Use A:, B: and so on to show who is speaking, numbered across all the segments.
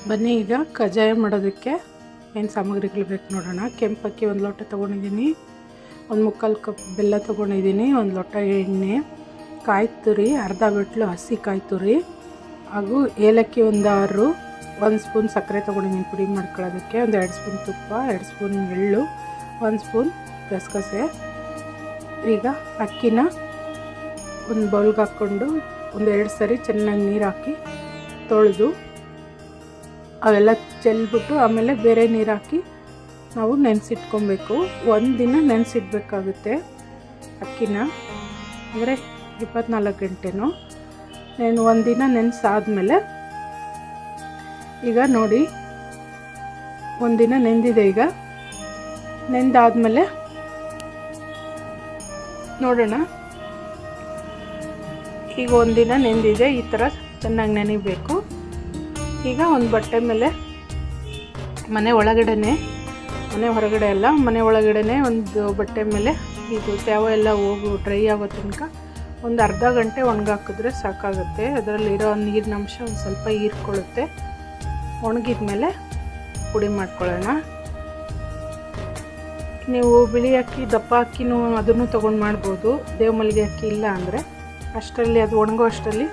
A: ಬನ್ನಿ ಈಗ ಕಜ್ಜಾಯ ಮಾಡೋದಕ್ಕೆ ಏನು ಸಾಮಗ್ರಿಗಳು ಬೇಕು ನೋಡೋಣ. ಕೆಂಪಕ್ಕಿ 1 ಲೋಟ ತೊಗೊಂಡಿದ್ದೀನಿ, 1/4 ಕಪ್ ಬೆಲ್ಲ ತೊಗೊಂಡಿದ್ದೀನಿ, 1 ಲೋಟ ಎಣ್ಣೆ, ಕಾಯಿ ತುರಿ ಅರ್ಧ ಬಟ್ಲು ಹಸಿ ಕಾಯಿ ತುರಿ ಹಾಗೂ ಏಲಕ್ಕಿ 6, 1 ಸ್ಪೂನ್ ಸಕ್ಕರೆ ತೊಗೊಂಡಿದ್ದೀನಿ ಪುಡಿ ಮಾಡ್ಕೊಳ್ಳೋದಕ್ಕೆ, 2 ಸ್ಪೂನ್ ತುಪ್ಪ, 2 ಸ್ಪೂನ್ ಎಳ್ಳು, 1 ಸ್ಪೂನ್ ಗಸಗಸೆ. ಈಗ ಅಕ್ಕಿನ ಒಂದು ಬೌಲ್ಗೆ ಹಾಕ್ಕೊಂಡು 1-2 ಸರಿ ಚೆನ್ನಾಗಿ ನೀರು ಹಾಕಿ ತೊಳೆದು ಅವೆಲ್ಲ ಚೆಲ್ಬಿಟ್ಟು ಆಮೇಲೆ ಬೇರೆ ನೀರು ಹಾಕಿ ನಾವು ನೆನೆಸಿಟ್ಕೊಬೇಕು. 1 ದಿನ ನೆನೆಸಿಡ್ಬೇಕಾಗುತ್ತೆ ಅಕ್ಕಿನ, ಅಂದರೆ 24 ಗಂಟೆನೂ. ನಾನು 1 ದಿನ ನೆನೆಸಾದ್ಮೇಲೆ ಈಗ ನೋಡಿ 1 ದಿನ ನೆಂದಿದೆ. ಈಗ ನೆಂದಾದ್ಮೇಲೆ ನೋಡೋಣ. ಈಗ 1 ದಿನ ನೆಂದಿದೆ, ಈ ಥರ ಚೆನ್ನಾಗಿ ನೆನಿಬೇಕು. ಈಗ ಒಂದು ಬಟ್ಟೆ ಮೇಲೆ ಮನೆ ಹೊರಗಡೆ ಅಲ್ಲ, ಮನೆ ಒಳಗಡೆ ಒಂದು ಬಟ್ಟೆ ಮೇಲೆ ಇದು ತೇವ ಎಲ್ಲ ಹೋಗು ಡ್ರೈ ಆಗೋ ತನಕ ಒಂದು ಅರ್ಧ ಗಂಟೆ ಒಣಗಾಕಿದ್ರೆ ಸಾಕಾಗುತ್ತೆ. ಅದರಲ್ಲಿರೋ ನೀರಿನಂಶ ಒಂದು ಸ್ವಲ್ಪ ಹೀರ್ಕೊಳ್ಳುತ್ತೆ. ಒಣಗಿದ ಮೇಲೆ ಪುಡಿ ಮಾಡ್ಕೊಳ್ಳೋಣ. ನೀವು ಬಿಳಿ ಅಕ್ಕಿ, ದಪ್ಪ ಅಕ್ಕಿನೂ ಅದನ್ನು ತೊಗೊಂಡು ಮಾಡ್ಬೋದು. ದೇವಮಲ್ಲಿಗೆ ಅಕ್ಕಿ ಇಲ್ಲ ಅಂದರೆ ಅಷ್ಟರಲ್ಲಿ ಅದು ಒಣಗೋ ಅಷ್ಟರಲ್ಲಿ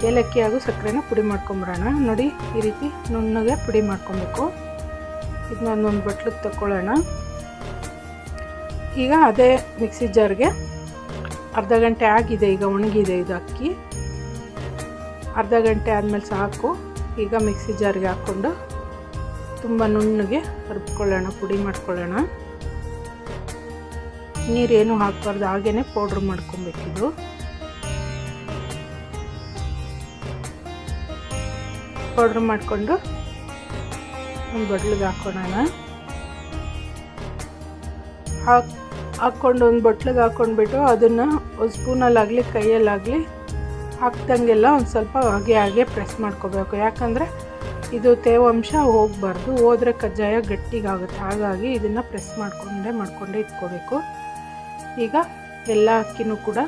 A: ಏಲಕ್ಕಿ ಹಾಗೂ ಸಕ್ಕರೆನ ಪುಡಿ ಮಾಡ್ಕೊಂಬಿಡೋಣ. ನೋಡಿ, ಈ ರೀತಿ ನುಣ್ಣಗೆ ಪುಡಿ ಮಾಡ್ಕೊಬೇಕು. ಇದನ್ನ ಒಂದು ಬಟ್ಲಿಗೆ ತಗೊಳ್ಳೋಣ. ಈಗ ಅದೇ ಮಿಕ್ಸಿ ಜಾರ್ಗೆ ಅರ್ಧ ಗಂಟೆ ಆಗಿದೆ, ಈಗ ಒಣಗಿದೆ ಇದು ಅಕ್ಕಿ. ಅರ್ಧ ಗಂಟೆ ಆದಮೇಲೆ ಸಾಕು. ಈಗ ಮಿಕ್ಸಿ ಜಾರ್ಗೆ ಹಾಕ್ಕೊಂಡು ತುಂಬ ನುಣ್ಣಗೆ ರುಬ್ಕೊಳ್ಳೋಣ, ಪುಡಿ ಮಾಡ್ಕೊಳ್ಳೋಣ. ನೀರೇನು ಹಾಕಬಾರ್ದು, ಹಾಗೇ ಪೌಡ್ರ್ ಮಾಡ್ಕೊಬೇಕಿದು. ಪೌಡ್ರ್ ಮಾಡಿಕೊಂಡು ಒಂದು ಬಟ್ಲಿಗೆ ಹಾಕ್ಕೊಳ್ಳೋಣ. ಹಾಕ್ಕೊಂಡು ಒಂದು ಬಟ್ಲಿಗೆ ಹಾಕ್ಕೊಂಡ್ಬಿಟ್ಟು ಅದನ್ನು ಒಂದು ಸ್ಪೂನಲ್ಲಾಗಲಿ ಕೈಯಲ್ಲಾಗಲಿ ಹಾಕ್ದಂಗೆಲ್ಲ ಒಂದು ಸ್ವಲ್ಪ ಹಾಗೆ ಪ್ರೆಸ್ ಮಾಡ್ಕೋಬೇಕು. ಯಾಕಂದರೆ ಇದು ತೇವಾಂಶ ಹೋಗಬಾರ್ದು, ಹೋದರೆ ಕಜ್ಜಾಯ ಗಟ್ಟಿಗಾಗುತ್ತೆ. ಹಾಗಾಗಿ ಇದನ್ನು ಪ್ರೆಸ್ ಮಾಡ್ಕೊಂಡೇ ಇಟ್ಕೋಬೇಕು. ಈಗ ಎಲ್ಲ ಅಕ್ಕಿನೂ ಕೂಡ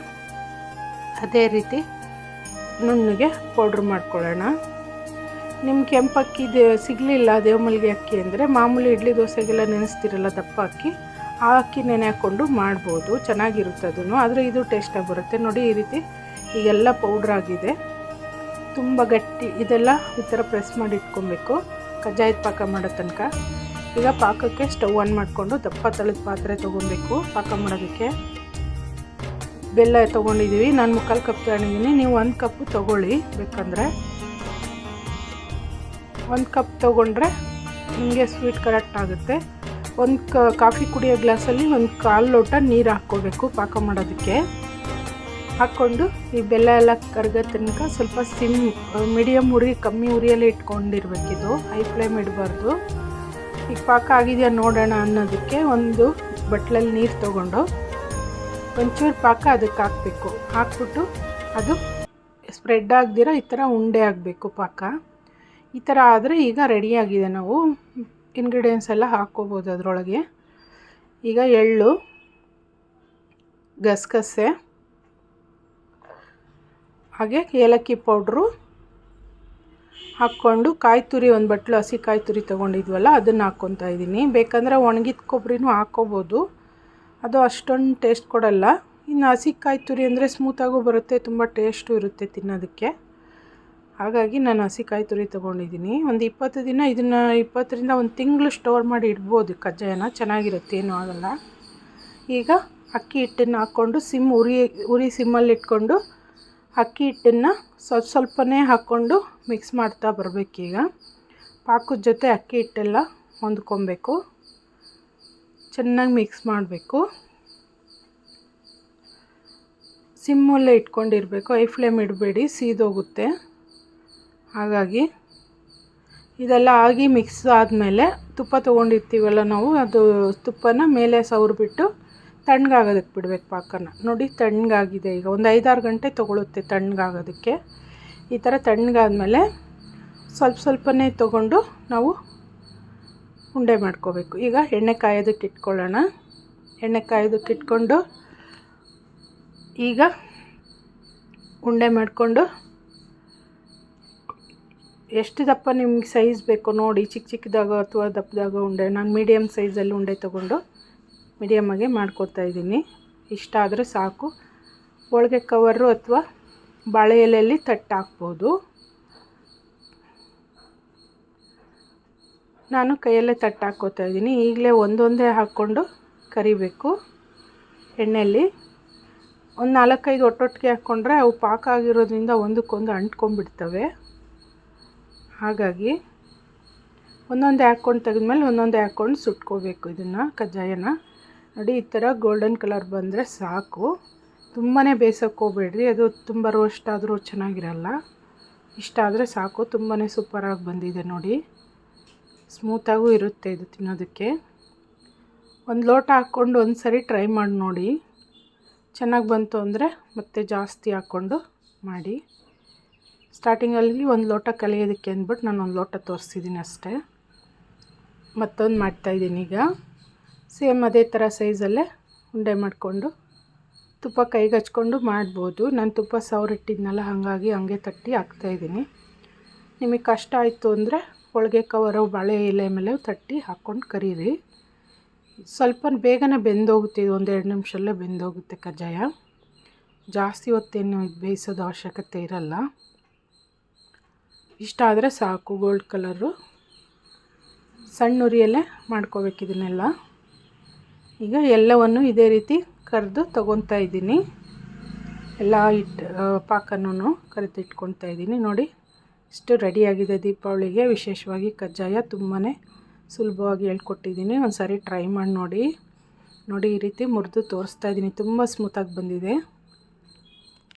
A: ಅದೇ ರೀತಿ ನುಣ್ಣಗೆ ಪೌಡ್ರ್ ಮಾಡ್ಕೊಳ್ಳೋಣ. ನಿಮ್ಮ ಕೆಂಪಕ್ಕಿ ಸಿಗಲಿಲ್ಲ ದೇವಮಲ್ಲಿಗೆ ಅಕ್ಕಿ ಅಂದರೆ ಮಾಮೂಲಿ ಇಡ್ಲಿ ದೋಸೆಗೆಲ್ಲ ನೆನೆಸ್ತಿರಲ್ಲ ದಪ್ಪ ಅಕ್ಕಿ, ಆ ಅಕ್ಕಿ ನೆನೆ ಹಾಕ್ಕೊಂಡು ಮಾಡ್ಬೋದು, ಚೆನ್ನಾಗಿರುತ್ತೆ ಅದನ್ನು. ಆದರೆ ಇದು ಟೇಸ್ಟಾಗಿ ಬರುತ್ತೆ. ನೋಡಿ, ಈ ರೀತಿ ಈಗೆಲ್ಲ ಪೌಡ್ರ್ ಆಗಿದೆ, ತುಂಬ ಗಟ್ಟಿ. ಇದೆಲ್ಲ ಈ ಥರ ಪ್ರೆಸ್ ಮಾಡಿ ಇಟ್ಕೊಬೇಕು ಕಜ್ಜಾಯದ ಪಾಕ ಮಾಡೋ ತನಕ. ಈಗ ಪಾಕಕ್ಕೆ ಸ್ಟವ್ ಆನ್ ಮಾಡಿಕೊಂಡು ದಪ್ಪ ತಳದ ಪಾತ್ರೆ ತೊಗೊಬೇಕು ಪಾಕ ಮಾಡೋದಕ್ಕೆ. ಬೆಲ್ಲ ತೊಗೊಂಡಿದ್ದೀವಿ, ನಾನು 3/4 ಕಪ್ ತೊಗೊಂಡಿದ್ದೀನಿ. ನೀವು 1 ಕಪ್ಪು ತೊಗೊಳ್ಳಿ ಬೇಕಂದರೆ. 1 ಕಪ್ ತೊಗೊಂಡ್ರೆ ನಿಮಗೆ ಸ್ವೀಟ್ ಕರೆಕ್ಟ್ ಆಗುತ್ತೆ. ಒಂದು ಕಾಫಿ ಕುಡಿಯೋ ಗ್ಲಾಸಲ್ಲಿ 1/4 ಲೋಟ ನೀರು ಹಾಕ್ಕೋಬೇಕು ಪಾಕ ಮಾಡೋದಕ್ಕೆ. ಹಾಕ್ಕೊಂಡು ಈ ಬೆಲ್ಲ ಎಲ್ಲ ಕರಗೋ ತನಕ ಸ್ವಲ್ಪ ಮೀಡಿಯಮ್ ಉರಿ, ಕಮ್ಮಿ ಉರಿಯಲ್ಲಿ ಇಟ್ಕೊಂಡಿರ್ಬೇಕಿದು, ಹೈ ಫ್ಲೇಮ್ ಇಡಬಾರ್ದು. ಈಗ ಪಾಕ ಆಗಿದೆಯಾ ನೋಡೋಣ ಅನ್ನೋದಕ್ಕೆ ಒಂದು ಬಟ್ಲಲ್ಲಿ ನೀರು ತೊಗೊಂಡು ಒಂಚೂರು ಪಾಕ ಅದಕ್ಕೆ ಹಾಕಬೇಕು. ಹಾಕ್ಬಿಟ್ಟು ಅದು ಸ್ಪ್ರೆಡ್ ಆಗದಿರೋ ಈ ಥರ ಉಂಡೆ ಆಗಬೇಕು ಪಾಕ. ಈ ಥರ ಆದರೆ ಈಗ ರೆಡಿಯಾಗಿದೆ. ನಾವು ಇಂಗ್ರೀಡಿಯೆಂಟ್ಸ್ ಎಲ್ಲ ಹಾಕ್ಕೋಬೋದು ಅದರೊಳಗೆ. ಈಗ ಎಳ್ಳು, ಗಸಗಸೆ, ಹಾಗೆ ಏಲಕ್ಕಿ ಪೌಡ್ರು ಹಾಕ್ಕೊಂಡು ಕಾಯಿ ತುರಿ, ಒಂದು ಬಟ್ಲು ಹಸಿ ಕಾಯಿ ತುರಿ ತೊಗೊಂಡಿದ್ವಲ್ಲ ಅದನ್ನು ಹಾಕ್ಕೊತಾ ಇದ್ದೀನಿ. ಬೇಕಂದರೆ ಒಣಗಿದ ಕೊಬ್ಬರಿನೂ ಹಾಕ್ಕೋಬೋದು, ಅದು ಅಷ್ಟೊಂದು ಟೇಸ್ಟ್ ಕೊಡಲ್ಲ. ಇನ್ನು ಹಸಿ ಕಾಯಿ ತುರಿ ಅಂದರೆ ಸ್ಮೂತಾಗೂ ಬರುತ್ತೆ, ತುಂಬ ಟೇಸ್ಟು ಇರುತ್ತೆ ತಿನ್ನೋದಕ್ಕೆ. ಹಾಗಾಗಿ ನಾನು ಹಸಿ ಕಾಯಿ ತುರಿ ತೊಗೊಂಡಿದ್ದೀನಿ. ಒಂದು 20 ದಿನ ಇದನ್ನು 20ರಿಂದ 1 ತಿಂಗಳು ಸ್ಟೋರ್ ಮಾಡಿ ಇಡ್ಬೋದು ಕಜ್ಜಾಯನ, ಚೆನ್ನಾಗಿರುತ್ತೆ, ಏನೂ ಆಗಲ್ಲ. ಈಗ ಅಕ್ಕಿ ಹಿಟ್ಟನ್ನು ಹಾಕ್ಕೊಂಡು ಉರಿ ಸಿಮ್ಮಲ್ಲಿ ಇಟ್ಕೊಂಡು ಅಕ್ಕಿ ಹಿಟ್ಟನ್ನು ಸ್ವಲ್ಪನೇ ಹಾಕ್ಕೊಂಡು ಮಿಕ್ಸ್ ಮಾಡ್ತಾ ಬರಬೇಕೀಗ. ಪಾಕದ ಜೊತೆ ಅಕ್ಕಿ ಹಿಟ್ಟೆಲ್ಲ ಹೊಂದ್ಕೊಬೇಕು, ಚೆನ್ನಾಗಿ ಮಿಕ್ಸ್ ಮಾಡಬೇಕು. ಸಿಮ್ಮಲ್ಲೇ ಇಟ್ಕೊಂಡಿರಬೇಕು, ಹೈ ಫ್ಲೇಮ್ ಇಡಬೇಡಿ, ಸೀದೋಗುತ್ತೆ. ಹಾಗಾಗಿ ಇದೆಲ್ಲ ಆಗಿ ಮಿಕ್ಸ್ ಆದಮೇಲೆ ತುಪ್ಪ ತೊಗೊಂಡಿರ್ತೀವಲ್ಲ ನಾವು, ಅದು ತುಪ್ಪನ ಮೇಲೆ ಸವರ್ಬಿಟ್ಟು ತಣ್ಣಗಾಗೋದಕ್ಕೆ ಬಿಡಬೇಕು ಪಾಕನ. ನೋಡಿ, ತಣ್ಣಗಾಗಿದೆ. ಈಗ ಒಂದು 5-6 ಗಂಟೆ ತೊಗೊಳುತ್ತೆ ತಣ್ಣಗಾಗೋದಕ್ಕೆ. ಈ ಥರ ತಣ್ಣಗಾದ್ಮೇಲೆ ಸ್ವಲ್ಪನೇ ತೊಗೊಂಡು ನಾವು ಉಂಡೆ ಮಾಡ್ಕೋಬೇಕು. ಈಗ ಎಣ್ಣೆ ಕಾಯೋದಕ್ಕೆ ಇಟ್ಕೊಳ್ಳೋಣ. ಎಣ್ಣೆ ಕಾಯೋದಕ್ಕೆ ಇಟ್ಕೊಂಡು ಈಗ ಉಂಡೆ ಮಾಡಿಕೊಂಡು ಎಷ್ಟು ದಪ್ಪ ನಿಮ್ಗೆ ಸೈಜ್ ಬೇಕೋ ನೋಡಿ, ಚಿಕ್ಕ ಚಿಕ್ಕದಾಗ ಅಥವಾ ದಪ್ಪದಾಗ ಉಂಡೆ. ನಾನು ಮೀಡಿಯಮ್ ಸೈಜಲ್ಲಿ ಉಂಡೆ ತೊಗೊಂಡು ಮೀಡಿಯಮ್ಮಾಗೆ ಮಾಡ್ಕೊತಾ ಇದ್ದೀನಿ. ಇಷ್ಟ ಆದರೆ ಸಾಕು. ಹೋಳಿಗೆ ಕವರು ಅಥವಾ ಬಾಳೆ ಎಲೆಯಲ್ಲಿ ತಟ್ಟು ಹಾಕ್ಬೋದು. ನಾನು ಕೈಯಲ್ಲೇ ತಟ್ಟು ಹಾಕ್ಕೋತಾ ಇದ್ದೀನಿ. ಈಗಲೇ ಒಂದೊಂದೇ ಹಾಕ್ಕೊಂಡು ಕರಿಬೇಕು ಎಣ್ಣೆಯಲ್ಲಿ. ಒಂದು 4-5 ಒಟ್ಟೊಟ್ಟಿಗೆ ಹಾಕ್ಕೊಂಡ್ರೆ ಅವು ಪಾಕ ಆಗಿರೋದ್ರಿಂದ ಒಂದಕ್ಕೊಂದು ಅಂಟ್ಕೊಂಡ್ಬಿಡ್ತವೆ. ಹಾಗಾಗಿ ಒಂದೊಂದೇ ಹಾಕ್ಕೊಂಡು ತೆಗೆದ್ಮೇಲೆ ಒಂದೊಂದೇ ಹಾಕ್ಕೊಂಡು ಸುಟ್ಕೋಬೇಕು ಇದನ್ನು, ಕಜ್ಜಾಯನ. ನೋಡಿ, ಈ ಥರ ಗೋಲ್ಡನ್ ಕಲರ್ ಬಂದರೆ ಸಾಕು. ತುಂಬಾ ಬೇಯಿಸೋಕ್ಕೆ ಹೋಗಬೇಡ್ರಿ, ಅದು ತುಂಬ ರೋಸ್ಟ್ ಆದರೂ ಚೆನ್ನಾಗಿರಲ್ಲ. ಇಷ್ಟ ಆದರೆ ಸಾಕು. ತುಂಬಾ ಸೂಪರಾಗಿ ಬಂದಿದೆ ನೋಡಿ, ಸ್ಮೂತಾಗೂ ಇರುತ್ತೆ ಇದು ತಿನ್ನೋದಕ್ಕೆ. ಒಂದು ಲೋಟ ಹಾಕ್ಕೊಂಡು ಒಂದು ಸರಿ ಟ್ರೈ ಮಾಡಿ ನೋಡಿ. ಚೆನ್ನಾಗಿ ಬಂತು ಅಂದರೆ ಮತ್ತೆ ಜಾಸ್ತಿ ಹಾಕ್ಕೊಂಡು ಮಾಡಿ. ಸ್ಟಾರ್ಟಿಂಗಲ್ಲಿ ಒಂದು ಲೋಟ ಕಲಿಯೋದಕ್ಕೆ ಅಂದ್ಬಿಟ್ಟು ನಾನು ಒಂದು ಲೋಟ ತೋರಿಸಿದ್ದೀನಿ ಅಷ್ಟೇ. ಮತ್ತೊಂದು ಮಾಡ್ತಾಯಿದ್ದೀನಿ ಈಗ. ಸೇಮ್ ಅದೇ ಥರ ಸೈಜಲ್ಲೇ ಉಂಡೆ ಮಾಡಿಕೊಂಡು ತುಪ್ಪ ಕೈಗೆ ಹಚ್ಕೊಂಡು ಮಾಡ್ಬೋದು. ನಾನು ತುಪ್ಪ ಸವರಿಟ್ಟಿದ್ನಲ್ಲ, ಹಾಗಾಗಿ ಹಂಗೆ ತಟ್ಟಿ ಹಾಕ್ತಾಯಿದ್ದೀನಿ. ನಿಮಗೆ ಕಷ್ಟ ಆಯಿತು ಅಂದರೆ ಹೋಳಿಗೆ ಕವರು ಬಾಳೆ ಎಲೆ ಮೇಲೆ ತಟ್ಟಿ ಹಾಕ್ಕೊಂಡು ಕರೀರಿ. ಸ್ವಲ್ಪ ಬೇಗನೆ ಬೆಂದೋಗುತ್ತೆ ಇದು, 1-2 ನಿಮಿಷಲ್ಲೇ ಬೆಂದೋಗುತ್ತೆ ಕಜ್ಜಾಯ. ಜಾಸ್ತಿ ಹೊತ್ತೇನು ಬೇಯಿಸೋದು ಅವಶ್ಯಕತೆ ಇರಲ್ಲ. ಇಷ್ಟ ಆದರೆ ಸಾಕು. ಗೋಲ್ಡ್ ಕಲರು ಸಣ್ಣ ಉರಿಯಲ್ಲೇ ಮಾಡ್ಕೋಬೇಕು ಇದನ್ನೆಲ್ಲ. ಈಗ ಎಲ್ಲವನ್ನು ಇದೇ ರೀತಿ ಕರೆದು ತೊಗೊತಾ ಇದ್ದೀನಿ. ಎಲ್ಲ ಪಾಕನೂ ಕರೆದು ಇಟ್ಕೊತಾ ಇದ್ದೀನಿ. ನೋಡಿ, ಇಷ್ಟು ರೆಡಿಯಾಗಿದೆ ದೀಪಾವಳಿಗೆ. ವಿಶೇಷವಾಗಿ ಕಜ್ಜಾಯ ತುಂಬಾ ಸುಲಭವಾಗಿ ಹೇಳ್ಕೊಟ್ಟಿದ್ದೀನಿ. ಒಂದು ಸಾರಿ ಟ್ರೈ ಮಾಡಿ ನೋಡಿ. ನೋಡಿ, ಈ ರೀತಿ ಮುರಿದು ತೋರಿಸ್ತಾ ಇದ್ದೀನಿ. ತುಂಬ ಸ್ಮೂತಾಗಿ ಬಂದಿದೆ.